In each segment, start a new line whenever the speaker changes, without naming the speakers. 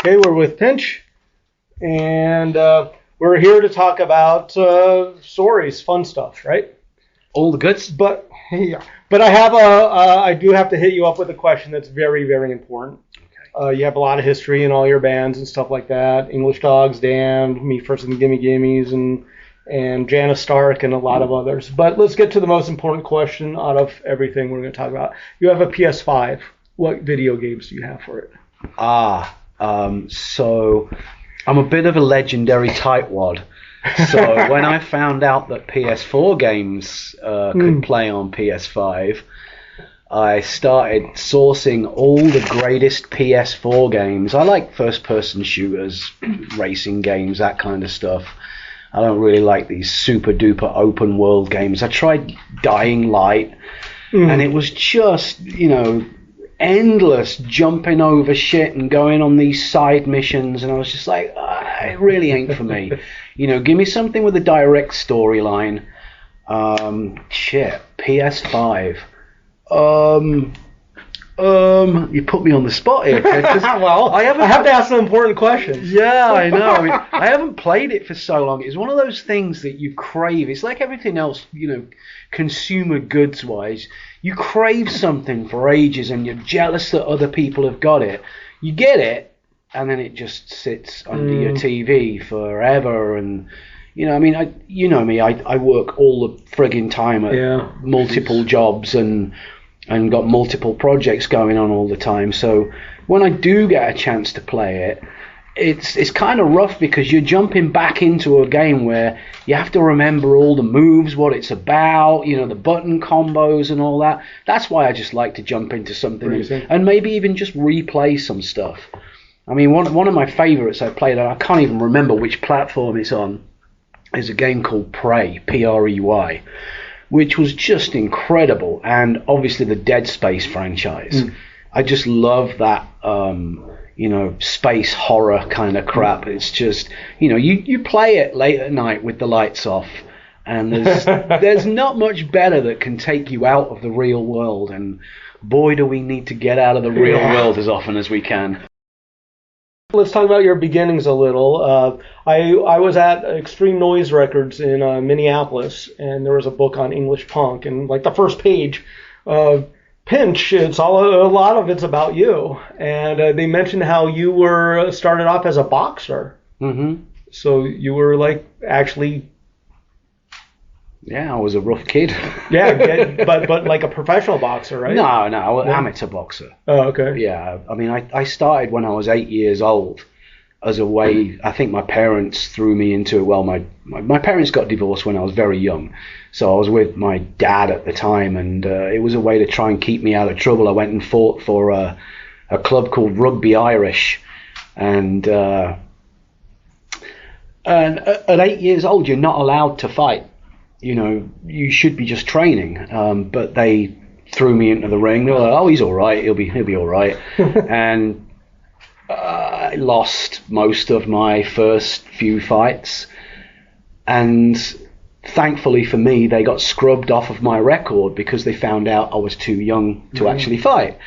Okay, we're with Pinch, and we're here to talk about stories, fun stuff, right?
All the goods.
But yeah, but I do have to hit you up with a question that's very, very important. Okay. You have a lot of history in all your bands and stuff like that. English Dogs, Damned, Me First and Gimme Gimmes, and Janice Stark, and a lot of others. But let's get to the most important question out of everything we're going to talk about. You have a PS5. What video games do you have for it?
So I'm a bit of a legendary tightwad. So when I found out that PS4 games could play on PS5, I started sourcing all the greatest PS4 games. I like first-person shooters, racing games, that kind of stuff. I don't really like these super-duper open-world games. I tried Dying Light, and it was just, endless jumping over shit and going on these side missions, and I was just like, it really ain't for me. Give me something with a direct storyline. PS5. You put me on the spot here.
Well, I have to ask some important questions.
Yeah, I know. I haven't played it for so long. It's one of those things that you crave. It's like everything else, consumer goods wise. You crave something for ages, and you're jealous that other people have got it. You get it, and then it just sits under your TV forever. And I work all the frigging time at multiple jobs and got multiple projects going on all the time. So when I do get a chance to play it, it's kind of rough because you're jumping back into a game where you have to remember all the moves, what it's about, the button combos and all that. That's why I just like to jump into something and maybe even just replay some stuff. One of my favorites I played, and I can't even remember which platform it's on, is a game called Prey, Prey, which was just incredible. And obviously the Dead Space franchise. I just love that, space horror kind of crap. It's just, you play it late at night with the lights off, and there's not much better that can take you out of the real world. And boy, do we need to get out of the real world as often as we can.
Let's talk about your beginnings a little. I was at Extreme Noise Records in Minneapolis, and there was a book on English punk, and like the first page, Pinch, a lot of it's about you, and they mentioned how you were started off as a boxer. So you were actually.
Yeah, I was a rough kid.
but like a professional boxer, right?
No, amateur boxer.
Oh, okay.
Yeah, I started when I was 8 years old as a way. I think my parents threw me into it. Well, my parents got divorced when I was very young, so I was with my dad at the time, and it was a way to try and keep me out of trouble. I went and fought for a club called Rugby Irish, and at 8 years old, you're not allowed to fight. You should be just training, but they threw me into the ring. They were like, "Oh, he's all right. He'll be all right." And I lost most of my first few fights, and thankfully for me, they got scrubbed off of my record because they found out I was too young to actually fight.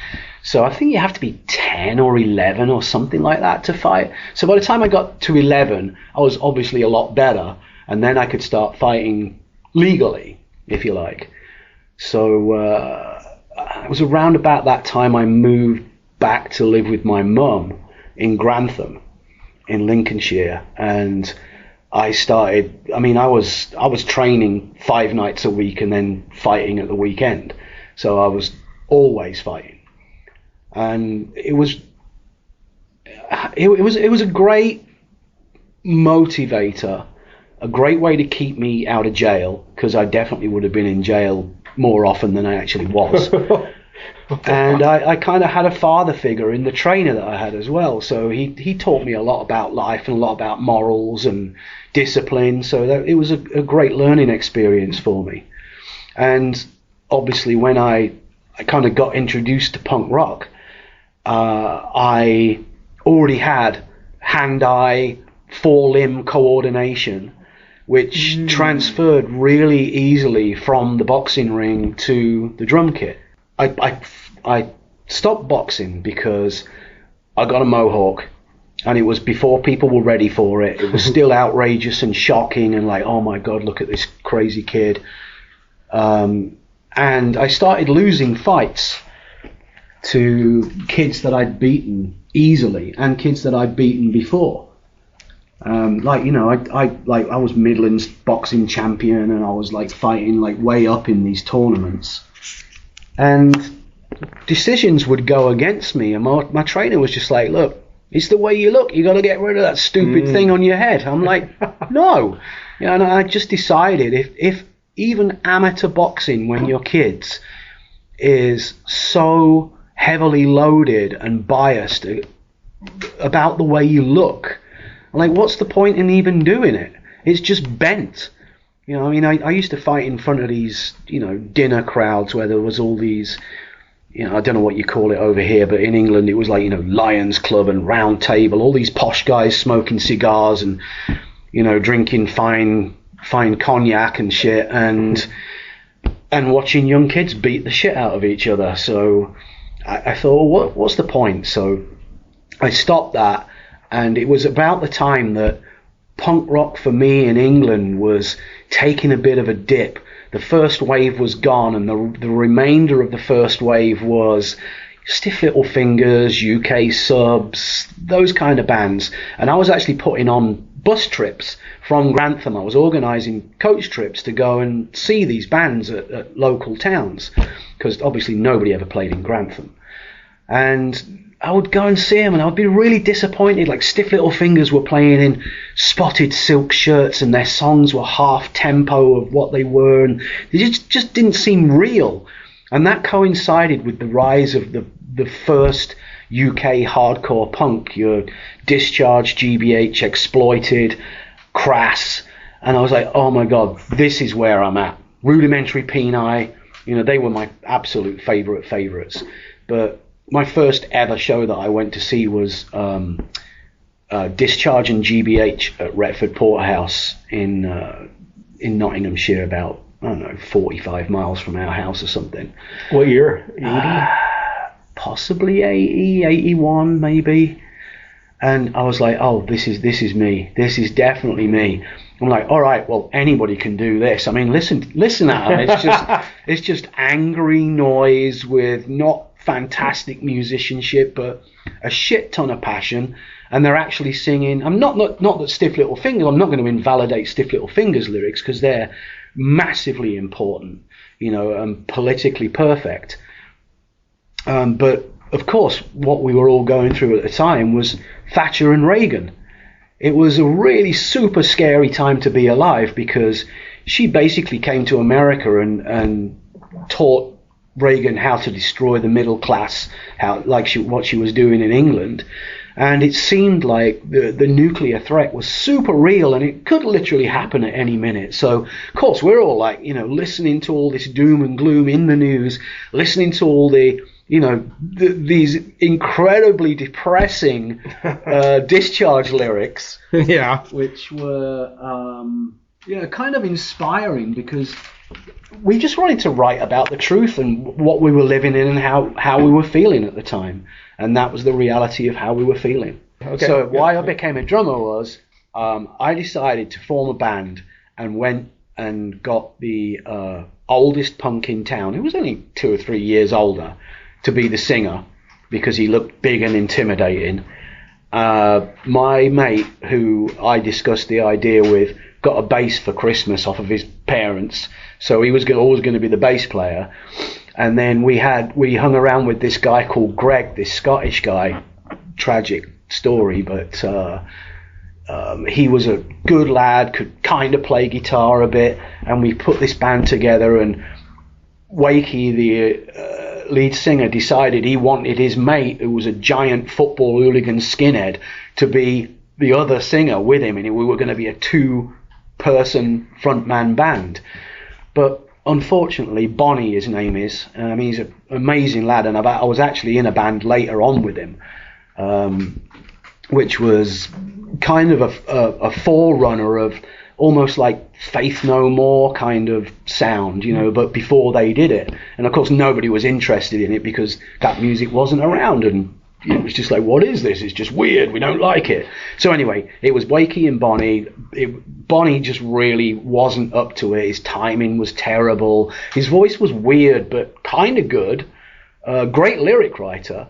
So I think you have to be 10 or 11 or something like that to fight. So by the time I got to 11, I was obviously a lot better, and then I could start fighting legally, if you like. So it was around about that time I moved back to live with my mum in Grantham in Lincolnshire, and I started, I was training 5 nights a week and then fighting at the weekend, so I was always fighting, and it was a great motivator, a great way to keep me out of jail, because I definitely would have been in jail more often than I actually was. And I kind of had a father figure in the trainer that I had as well. So he taught me a lot about life and a lot about morals and discipline. So it was a great learning experience for me. And obviously when I kind of got introduced to punk rock, I already had hand-eye, four-limb coordination, which transferred really easily from the boxing ring to the drum kit. I stopped boxing because I got a mohawk And it was before people were ready for it. It was still outrageous and shocking and like, oh my God, look at this crazy kid. And I started losing fights to kids that I'd beaten easily and kids that I'd beaten before. Like, you know, I was Midlands boxing champion, and I was like fighting like way up in these tournaments. And decisions would go against me, and my trainer was just like, look, it's the way you look. You got to get rid of that stupid thing on your head. I'm like, no. You know, and I just decided if even amateur boxing when you're kids is so heavily loaded and biased about the way you look, I'm like, what's the point in even doing it? It's just bent. You know, I mean, I used to fight in front of these, you know, dinner crowds where there was all these, you know, I don't know what you call it over here, but in England it was like, you know, Lions Club and Round Table, all these posh guys smoking cigars and, you know, drinking fine cognac and shit, and watching young kids beat the shit out of each other. So I thought, well, what's the point? So I stopped that, and it was about the time that punk rock for me in England was taking a bit of a dip. The first wave was gone, and the remainder of the first wave was Stiff Little Fingers, UK Subs, those kind of bands. And I was actually putting on bus trips from Grantham. I was organising coach trips to go and see these bands at local towns, because obviously nobody ever played in Grantham. And I would go and see them, and I would be really disappointed. Like, Stiff Little Fingers were playing in spotted silk shirts, and their songs were half tempo of what they were, and they just didn't seem real. And that coincided with the rise of the first UK hardcore punk, your Discharge, GBH, Exploited, Crass, and I was like, oh my God, this is where I'm at. Rudimentary Peni, you know, they were my absolute favourites. But my first ever show that I went to see was Discharge and GBH at Retford Porterhouse in Nottinghamshire, about, I don't know, 45 miles from our house or something.
What year? 80?
Possibly 80, 81 maybe. And I was like, oh, this is me. This is definitely me. I'm like, all right, well, anybody can do this. I mean, listen at them. It's just angry noise with not fantastic musicianship, but a shit ton of passion. And they're actually singing. I'm not that Stiff Little Fingers. I'm not going to invalidate Stiff Little Fingers lyrics, because they're massively important, you know, and politically perfect. But of course, what we were all going through at the time was Thatcher and Reagan. It was a really super scary time to be alive, because she basically came to America and taught Reagan how to destroy the middle class, what she was doing in England. And it seemed like the nuclear threat was super real, and it could literally happen at any minute. So, of course, we're all like, you know, listening to all this doom and gloom in the news, listening to all the, you know, these incredibly depressing Discharge lyrics.
Yeah.
Which were, kind of inspiring, because we just wanted to write about the truth and what we were living in and how we were feeling at the time. And that was the reality of how we were feeling. Okay. So why I became a drummer was I decided to form a band and went and got the oldest punk in town, who was only 2 or 3 years older, to be the singer, because he looked big and intimidating. My mate, who I discussed the idea with, got a bass for Christmas off of his parents, so he was always going to be the bass player. And then we hung around with this guy called Greg, this Scottish guy. Tragic story, but he was a good lad, could kind of play guitar a bit, and we put this band together. And Wakey, the lead singer, decided he wanted his mate, who was a giant football hooligan skinhead, to be the other singer with him, and we were going to be a 2-person frontman band. But unfortunately, Bonnie, his name is, he's an amazing lad, and I was actually in a band later on with him, which was kind of a forerunner of almost like Faith No More kind of sound, you know, but before they did it. And of course, nobody was interested in it because that music wasn't around, and it was just like, what is this? It's just weird. We don't like it. So anyway, it was Wakey and Bonnie. Bonnie just really wasn't up to it. His timing was terrible. His voice was weird, but kind of good. Great lyric writer.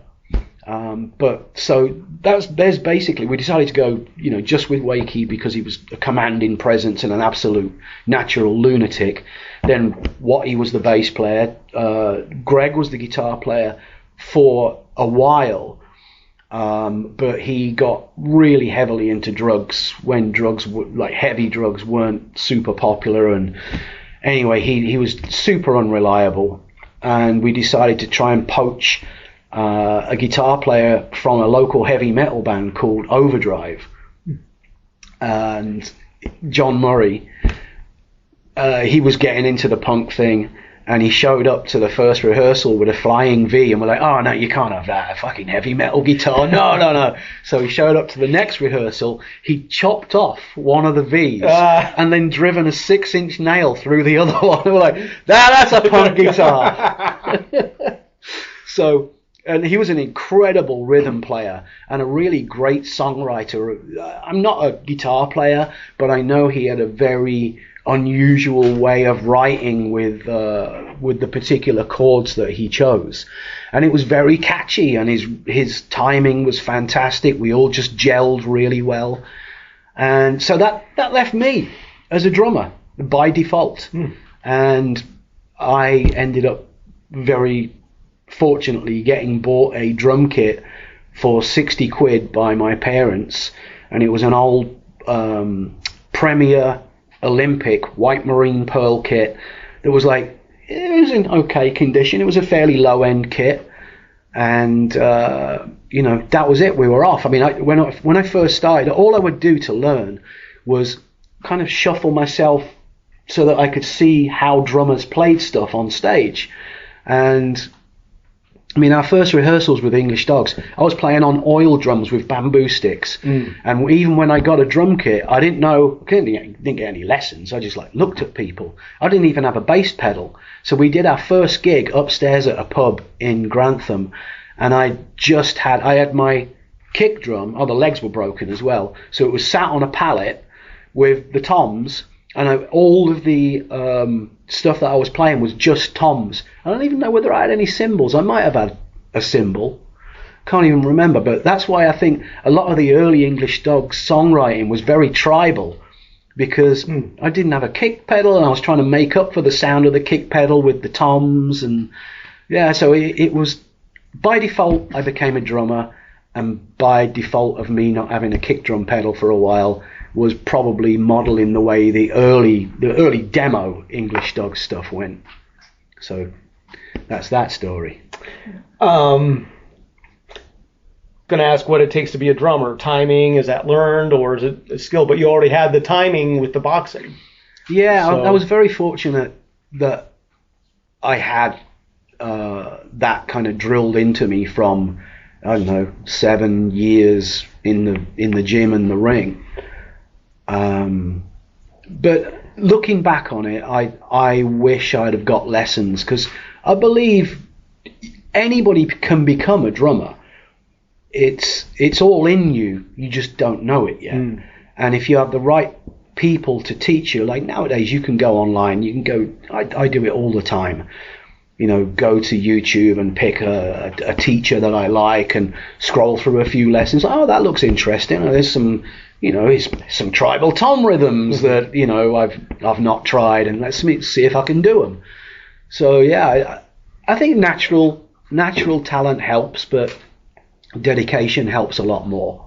But so there's basically, we decided to go, just with Wakey because he was a commanding presence and an absolute natural lunatic. Then Watty was the bass player. Greg was the guitar player for a while. But he got really heavily into drugs when drugs were, like heavy drugs weren't super popular. And anyway, he was super unreliable. And we decided to try and poach a guitar player from a local heavy metal band called Overdrive, and John Murray. He was getting into the punk thing, and he showed up to the first rehearsal with a flying V, and we're like, oh no, you can't have that, a fucking heavy metal guitar, no. So he showed up to the next rehearsal, he chopped off one of the V's and then driven a 6-inch nail through the other one. We're like, that's a punk guitar. So, and he was an incredible rhythm player and a really great songwriter. I'm not a guitar player, but I know he had a very unusual way of writing with the particular chords that he chose, and it was very catchy, and his timing was fantastic. We all just gelled really well, and so that left me as a drummer by default. And I ended up very fortunately getting bought a drum kit for 60 quid by my parents, and it was an old Premier Olympic white marine pearl kit that was like, it was in okay condition. It was a fairly low end kit, and that was it. We were off. I mean, when I first started, all I would do to learn was kind of shuffle myself so that I could see how drummers played stuff on stage. And I mean, our first rehearsals with English Dogs, I was playing on oil drums with bamboo sticks. And even when I got a drum kit, I didn't get any lessons. I just looked at people. I didn't even have a bass pedal. So we did our first gig upstairs at a pub in Grantham, and I had my kick drum. The legs were broken as well. So it was sat on a pallet with the toms, and all of the stuff that I was playing was just toms. I don't even know whether I had any cymbals. I might have had a cymbal. Can't even remember. But that's why I think a lot of the early English Dogs songwriting was very tribal, because I didn't have a kick pedal, and I was trying to make up for the sound of the kick pedal with the toms. And yeah, so it was, by default, I became a drummer, and by default of me not having a kick drum pedal for a while was probably modelling the way the early demo English Dog stuff went. So that's that story.
Gonna ask what it takes to be a drummer. Timing, is that learned or is it a skill? But you already had the timing with the boxing.
Yeah,
so.
I was very fortunate that I had that kind of drilled into me from, I don't know, 7 years in the gym and the ring. But looking back on it, I wish I'd have got lessons, because I believe anybody can become a drummer. It's all in you. You just don't know it yet. And if you have the right people to teach you, like nowadays you can go online, you can go, I do it all the time. Go to YouTube and pick a teacher that I like and scroll through a few lessons. Oh, that looks interesting. There's some, some tribal tom rhythms that, I've not tried, and let's see if I can do them. So yeah, I think natural talent helps, but dedication helps a lot more.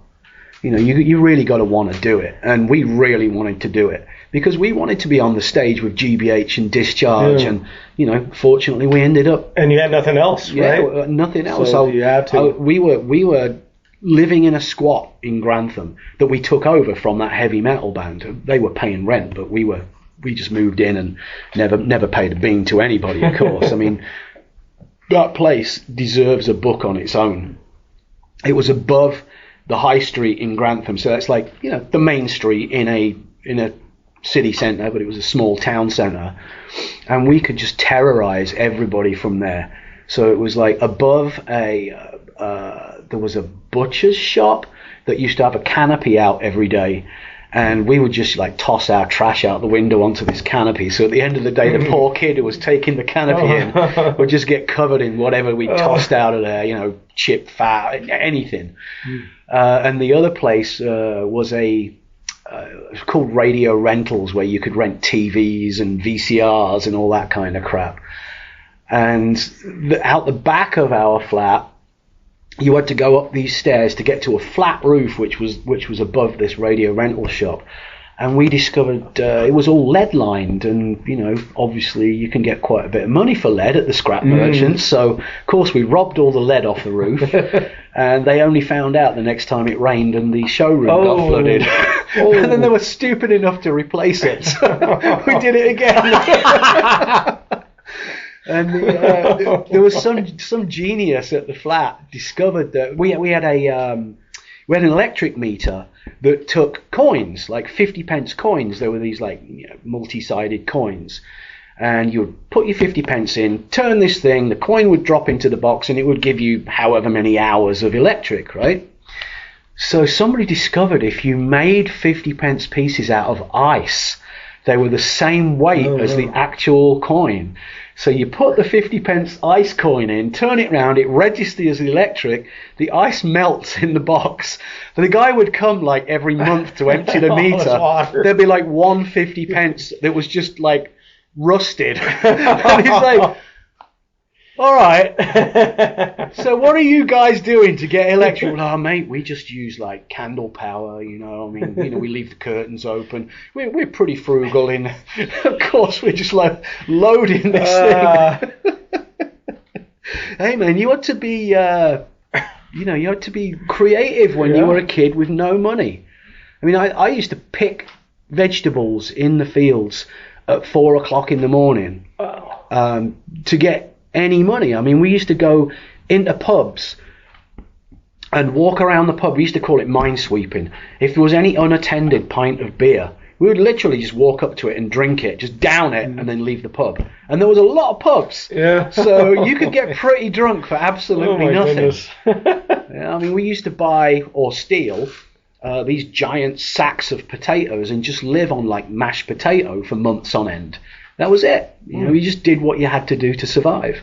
You really got to want to do it, and we really wanted to do it because we wanted to be on the stage with GBH and Discharge, and fortunately we ended up.
And you had nothing else, right?
Yeah, nothing else.
So you had to.
We were living in a squat in Grantham that we took over from that heavy metal band. They were paying rent, but we just moved in and never paid a bean to anybody. Of course, I mean, that place deserves a book on its own. It was above the high street in Grantham, so that's like the main street in a city centre, but it was a small town centre, and we could just terrorise everybody from there. So it was like above the there was a butcher's shop that used to have a canopy out every day. And we would just like toss our trash out the window onto this canopy. So at the end of the day, the poor kid who was taking the canopy in would just get covered in whatever we tossed out of there, you know, chip, fat, anything. And the other place was it was called Radio Rentals, where you could rent TVs and VCRs and all that kind of crap. And out the back of our flat, you had to go up these stairs to get to a flat roof, which was above this radio rental shop. And we discovered it was all lead lined, and you know, obviously you can get quite a bit of money for lead at the scrap merchants. So of course we robbed all the lead off the roof, and they only found out the next time it rained and the showroom got flooded. And then they were stupid enough to replace it. So we did it again. And there was some genius at the flat discovered that we had an electric meter that took coins, like 50p coins. There were these like, you know, multi-sided coins, and you would put your 50p in, turn this thing, the coin would drop into the box, and it would give you however many hours of electric, right? So somebody discovered if you made 50p pieces out of ice, they were the same weight as the actual coin. So you put the 50p ice coin in, turn it round, it registers as electric, the ice melts in the box. The guy would come like every month to empty the meter. There'd be like 150p that was just like rusted. And he's like, all right, so what are you guys doing to get electric? Well, mate, we just use like candle power, you know. I mean, you know, we leave the curtains open. We're pretty frugal in. Of course, we're just like loading this thing. Hey, man, you ought to be, you ought to be creative when you were a kid with no money. I mean, I used to pick vegetables in the fields at 4 o'clock in the morning to get any money. I mean, we used to go into pubs and walk around the pub. We used to call it minesweeping. If there was any unattended pint of beer, we would literally just walk up to it and drink it, just down it, and then leave the pub. And there was a lot of pubs. Yeah. So you could get pretty drunk for absolutely nothing. Yeah, I mean, we used to buy or steal these giant sacks of potatoes and just live on like mashed potato for months on end. That was it. You know, you just did what you had to do to survive.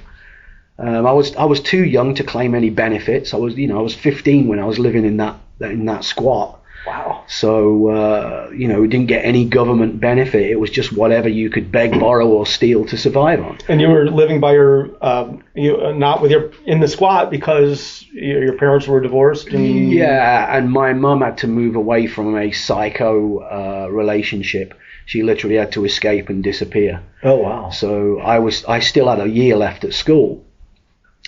I was too young to claim any benefits. I was 15 when I was living in that squat. Wow. So we didn't get any government benefit. It was just whatever you could beg, borrow, or steal to survive on.
And you were living by not with in the squat because your parents were divorced.
Yeah, and my mum had to move away from a psycho relationship. She literally had to escape and disappear.
Oh wow!
So I still had a year left at school.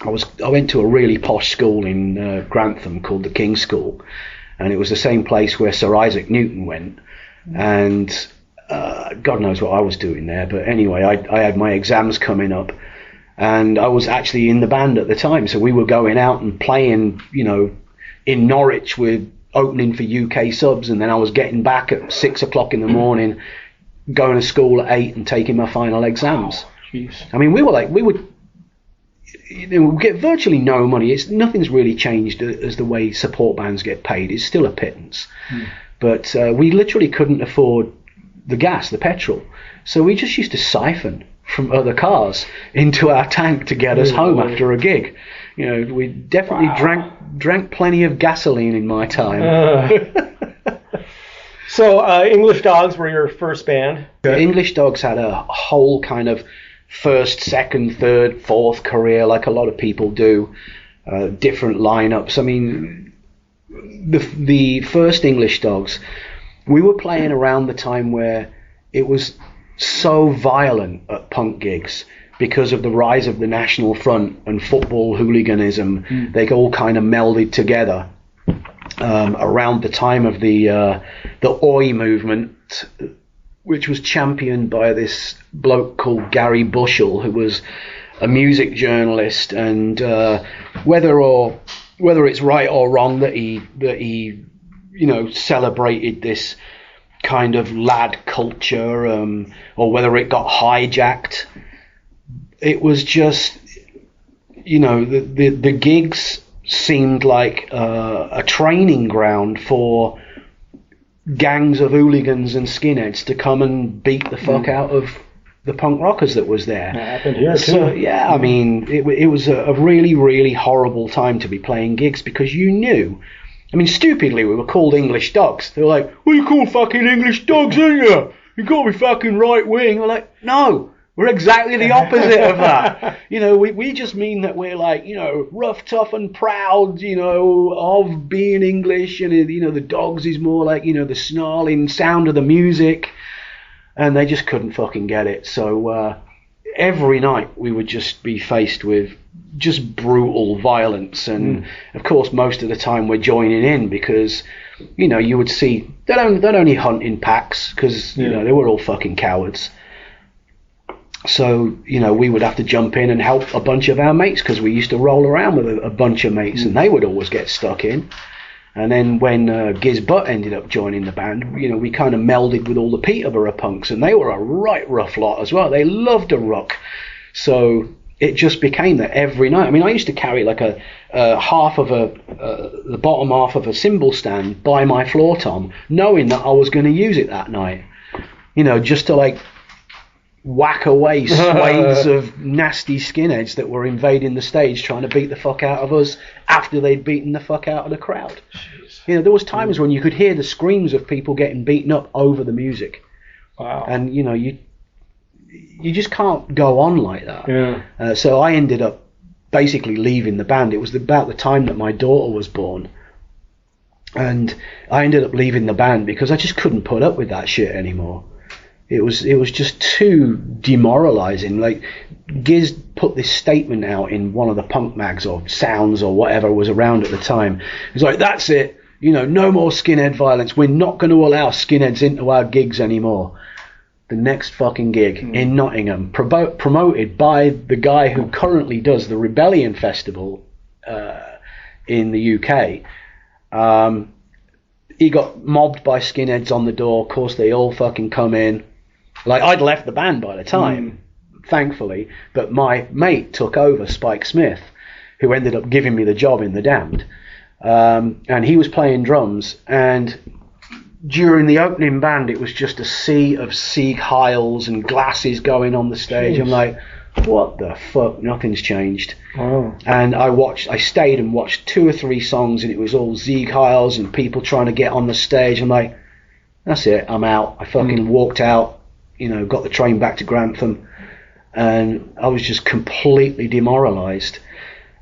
I went to a really posh school in Grantham called the King's School, and it was the same place where Sir Isaac Newton went. And God knows what I was doing there, but anyway, I had my exams coming up, and I was actually in the band at the time. So we were going out and playing, in Norwich with opening for UK subs, and then I was getting back at 6 o'clock in the morning, going to school at 8 and taking my final exams.
Jeez.
I mean, we would get virtually no money. Nothing's really changed as the way support bands get paid. It's still a pittance. But we literally couldn't afford the gas, the petrol. So we just used to siphon from other cars into our tank to get us home after a gig. We definitely drank plenty of gasoline in my time.
So English Dogs were your first band?
English Dogs had a whole kind of first, second, third, fourth career, like a lot of people do. Different lineups. I mean, the first English Dogs, we were playing around the time where it was so violent at punk gigs because of the rise of the National Front and football hooliganism. They all kind of melded together around the time of the Oi movement, which was championed by this bloke called Gary Bushell, who was a music journalist, and whether it's right or wrong that he celebrated this kind of lad culture, or whether it got hijacked, it was just the gigs seemed like a training ground for gangs of hooligans and skinheads to come and beat the fuck out of the punk rockers that was there.
That happened here too.
So, yeah, I mean, it was a really, really horrible time to be playing gigs because you knew. I mean, stupidly, we were called English dogs. They were like, well, you call fucking English dogs, ain't you? You got to be fucking right wing. We're like, no, we're exactly the opposite of that. You know, we just mean that we're like, you know, rough, tough and proud, you know, of being English. And, you know, the dogs is more like, you know, the snarling sound of the music. And they just couldn't fucking get it. So every night we would just be faced with just brutal violence. And, of course, most of the time we're joining in because, you know, you would see they'd only hunt in packs because, you know, they were all fucking cowards. So, you know, we would have to jump in and help a bunch of our mates because we used to roll around with a bunch of mates and they would always get stuck in. And then when Giz Butt ended up joining the band, you know, we kind of melded with all the Peterborough punks and they were a right rough lot as well. They loved a rock. So it just became that every night. I mean, I used to carry like the bottom half of a cymbal stand by my floor tom, knowing that I was going to use it that night, you know, just to like whack away swathes of nasty skinheads that were invading the stage trying to beat the fuck out of us after they'd beaten the fuck out of the crowd. Jeez. You know, there was times when you could hear the screams of people getting beaten up over the music.
Wow.
And, you know, you just can't go on like that.
Yeah.
So I ended up basically leaving the band. It was about the time that my daughter was born. And I ended up leaving the band because I just couldn't put up with that shit anymore. It was just too demoralizing. Like, Giz put this statement out in one of the punk mags or Sounds or whatever was around at the time. He's like, that's it. You know, no more skinhead violence. We're not going to allow skinheads into our gigs anymore. The next fucking gig in Nottingham, promoted by the guy who currently does the Rebellion Festival in the UK. He got mobbed by skinheads on the door. Of course, they all fucking come in. Like, I'd left the band by the time, thankfully, but my mate took over, Spike Smith, who ended up giving me the job in The Damned. And he was playing drums, and during the opening band, it was just a sea of Sieg Heils and glasses going on the stage. Jeez. I'm like, what the fuck? Nothing's changed.
Wow.
And I stayed and watched 2 or 3 songs, and it was all Sieg Heils and people trying to get on the stage. I'm like, that's it, I'm out. I fucking walked out, you know, got the train back to Grantham, and I was just completely demoralized.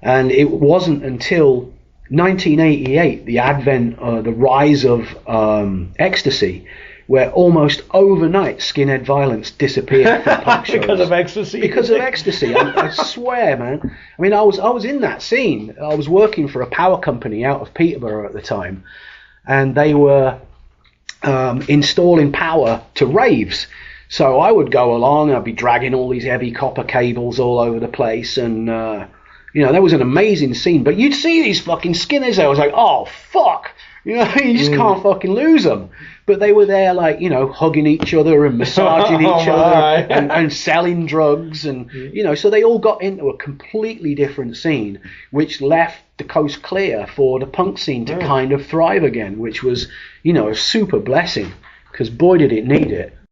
And it wasn't until 1988, the advent, the rise of ecstasy, where almost overnight skinhead violence disappeared from punk shows.
Because of ecstasy?
Because of ecstasy. I swear, man. I mean, I was in that scene. I was working for a power company out of Peterborough at the time, and they were installing power to raves. So I would go along, I'd be dragging all these heavy copper cables all over the place, and you know, that was an amazing scene. But you'd see these fucking skinheads there. I was like, oh, fuck. You know, you just can't fucking lose them. But they were there, like, you know, hugging each other and massaging each other and selling drugs. And, you know, so they all got into a completely different scene, which left the coast clear for the punk scene to kind of thrive again, which was, you know, a super blessing, because boy, did it need it.